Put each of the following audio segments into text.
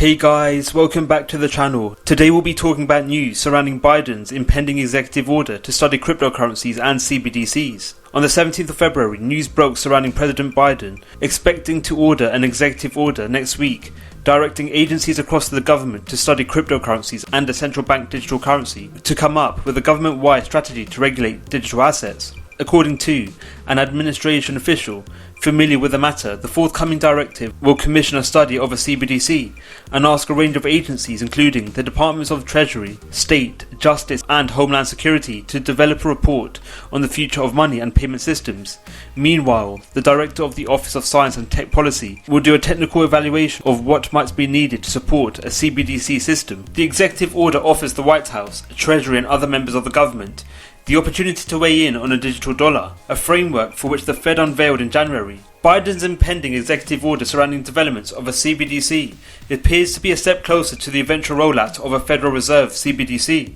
Hey guys, welcome back to the channel. Today we'll be talking about news surrounding Biden's impending executive order to study cryptocurrencies and CBDCs. On the 17th of February, news broke surrounding President Biden expecting to order an executive order next week directing agencies across the government to study cryptocurrencies and a central bank digital currency to come up with a government-wide strategy to regulate digital assets. According to an administration official familiar with the matter, the forthcoming directive will commission a study of a CBDC and ask a range of agencies including the Departments of Treasury, State, Justice and Homeland Security to develop a report on the future of money and payment systems. Meanwhile, the Director of the Office of Science and Tech Policy will do a technical evaluation of what might be needed to support a CBDC system. The executive order offers the White House, Treasury and other members of the government the opportunity to weigh in on a digital dollar, a framework for which the Fed unveiled in January. Biden's impending executive order surrounding developments of a CBDC appears to be a step closer to the eventual rollout of a Federal Reserve CBDC.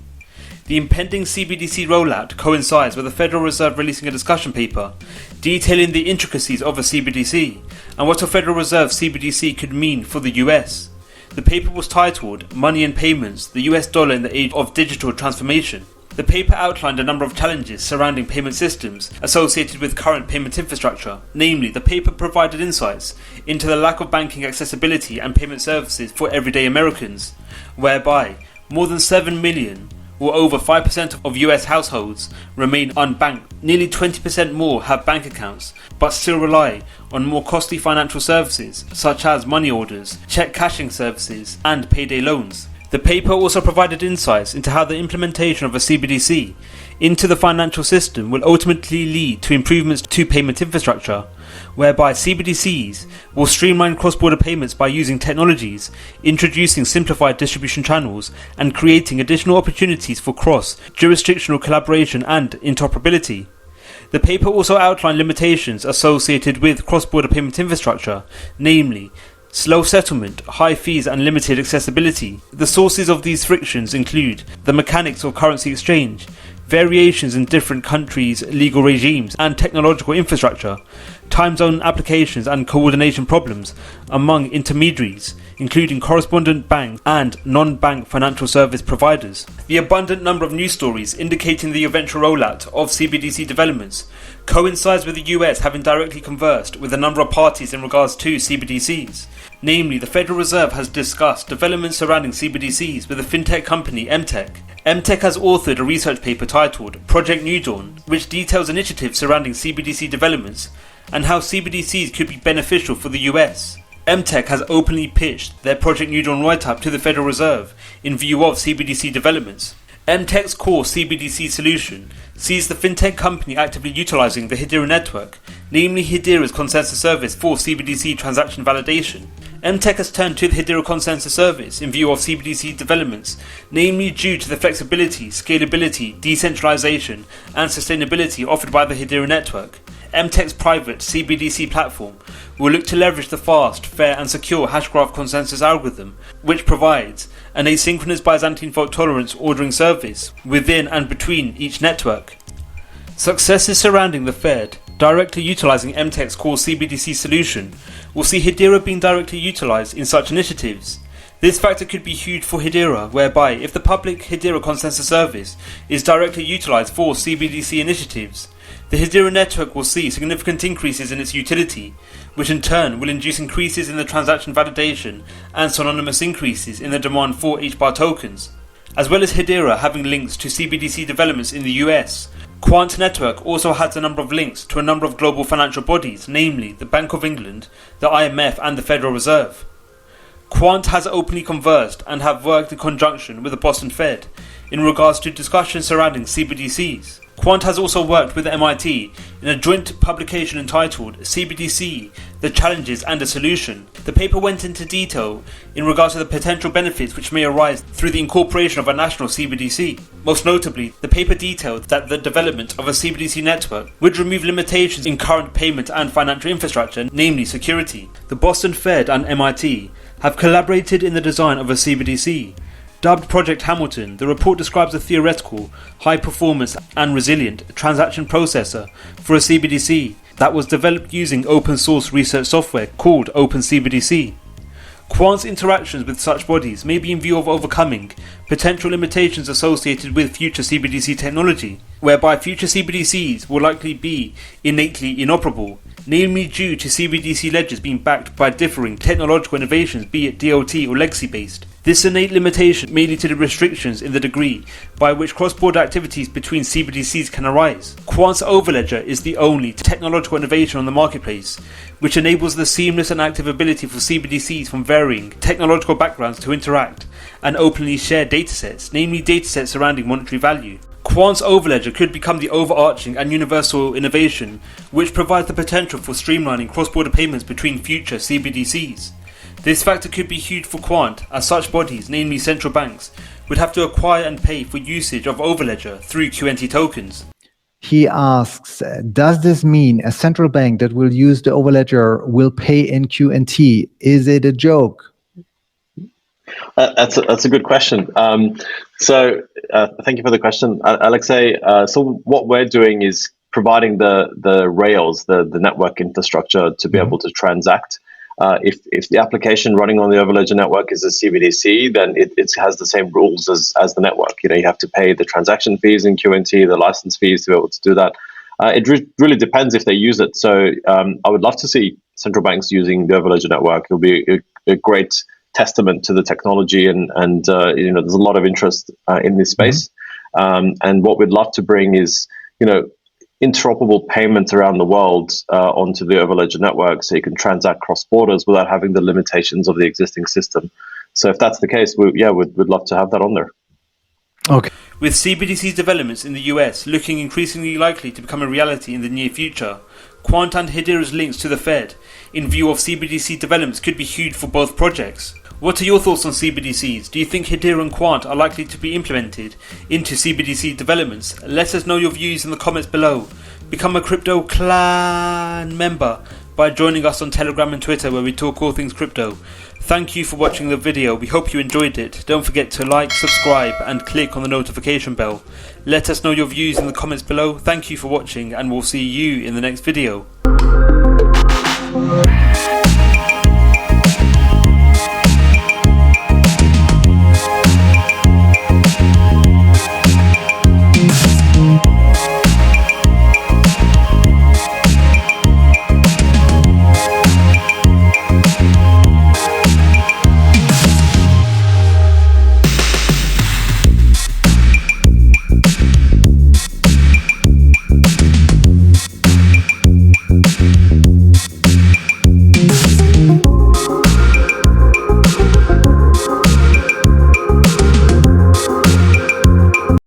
The impending CBDC rollout coincides with the Federal Reserve releasing a discussion paper detailing the intricacies of a CBDC and what a Federal Reserve CBDC could mean for the US. The paper was titled Money and Payments, the US Dollar in the Age of Digital Transformation. The paper outlined a number of challenges surrounding payment systems associated with current payment infrastructure. Namely, the paper provided insights into the lack of banking accessibility and payment services for everyday Americans, whereby more than 7 million, or over 5% of US households, remain unbanked. Nearly 20% more have bank accounts, but still rely on more costly financial services such as money orders, check cashing services, and payday loans. The paper also provided insights into how the implementation of a CBDC into the financial system will ultimately lead to improvements to payment infrastructure, whereby CBDCs will streamline cross-border payments by using technologies, introducing simplified distribution channels, and creating additional opportunities for cross-jurisdictional collaboration and interoperability. The paper also outlined limitations associated with cross-border payment infrastructure, namely slow settlement, high fees and limited accessibility. The sources of these frictions include the mechanics of currency exchange, variations in different countries' legal regimes and technological infrastructure, time zone applications and coordination problems among intermediaries, including correspondent banks and non-bank financial service providers. The abundant number of news stories indicating the eventual rollout of CBDC developments coincides with the US having directly conversed with a number of parties in regards to CBDCs. Namely, the Federal Reserve has discussed developments surrounding CBDCs with the fintech company Mtech. Mtech has authored a research paper titled Project New Dawn, which details initiatives surrounding CBDC developments and how CBDCs could be beneficial for the US. Mtech has openly pitched their Project New Dawn write-up to the Federal Reserve in view of CBDC developments. Mtech's core CBDC solution sees the fintech company actively utilizing the Hedera network, namely Hedera's consensus service for CBDC transaction validation. Mtech has turned to the Hedera consensus service in view of CBDC developments, namely due to the flexibility, scalability, decentralization, and sustainability offered by the Hedera network. Mtech's private CBDC platform will look to leverage the fast, fair and secure Hashgraph consensus algorithm, which provides an asynchronous Byzantine fault tolerance ordering service within and between each network. Successes surrounding the Fed directly utilizing Mtech's core CBDC solution will see Hedera being directly utilized in such initiatives. This factor could be huge for Hedera, whereby if the public Hedera consensus service is directly utilized for CBDC initiatives, the Hedera network will see significant increases in its utility, which in turn will induce increases in the transaction validation and synonymous increases in the demand for HBAR tokens. As well as Hedera having links to CBDC developments in the US, Quant network also has a number of links to a number of global financial bodies, namely the Bank of England, the IMF and the Federal Reserve. Quant has openly conversed and have worked in conjunction with the Boston Fed in regards to discussions surrounding CBDCs. Quant has also worked with MIT in a joint publication entitled CBDC, The Challenges and a Solution. The paper went into detail in regards to the potential benefits which may arise through the incorporation of a national CBDC. Most notably, the paper detailed that the development of a CBDC network would remove limitations in current payment and financial infrastructure, namely security. The Boston Fed and MIT have collaborated in the design of a CBDC. Dubbed Project Hamilton, the report describes a theoretical, high-performance and resilient transaction processor for a CBDC that was developed using open-source research software called OpenCBDC. Quant's interactions with such bodies may be in view of overcoming potential limitations associated with future CBDC technology, whereby future CBDCs will likely be innately inoperable, namely due to CBDC ledgers being backed by differing technological innovations, be it DLT or legacy based. This innate limitation may lead to the restrictions in the degree by which cross-border activities between CBDCs can arise. Quant's overledger is the only technological innovation on the marketplace, which enables the seamless and active ability for CBDCs from varying technological backgrounds to interact and openly share datasets, namely datasets surrounding monetary value. Quant's overledger could become the overarching and universal innovation which provides the potential for streamlining cross-border payments between future CBDCs. This factor could be huge for Quant, as such bodies, namely central banks, would have to acquire and pay for usage of overledger through QNT tokens. He asks, does this mean a central bank that will use the overledger will pay in QNT? Is it a joke? That's a good question. So thank you for the question, Alexei. So what we're doing is providing the rails, the network infrastructure to be able to transact. If the application running on the Overledger network is a CBDC, then it has the same rules as the network. You have to pay the transaction fees in QNT, the license fees to be able to do that. It really depends if they use it. So I would love to see central banks using the Overledger network. It'll be a great testament to the technology, and there's a lot of interest in this space. And what we'd love to bring is interoperable payments around the world onto the Overledger network, so you can transact cross borders without having the limitations of the existing system. So if that's the case, we'd love to have that on there. Okay. With CBDC developments in the US looking increasingly likely to become a reality in the near future, Quant and Hedera's links to the Fed in view of CBDC developments could be huge for both projects. What are your thoughts on CBDCs? Do you think Hedera and Quant are likely to be implemented into CBDC developments? Let us know your views in the comments below. Become a Crypto Clan member by joining us on Telegram and Twitter, where we talk all things crypto. Thank you for watching the video. We hope you enjoyed it. Don't forget to like, subscribe and click on the notification bell. Let us know your views in the comments below. Thank you for watching, and we'll see you in the next video.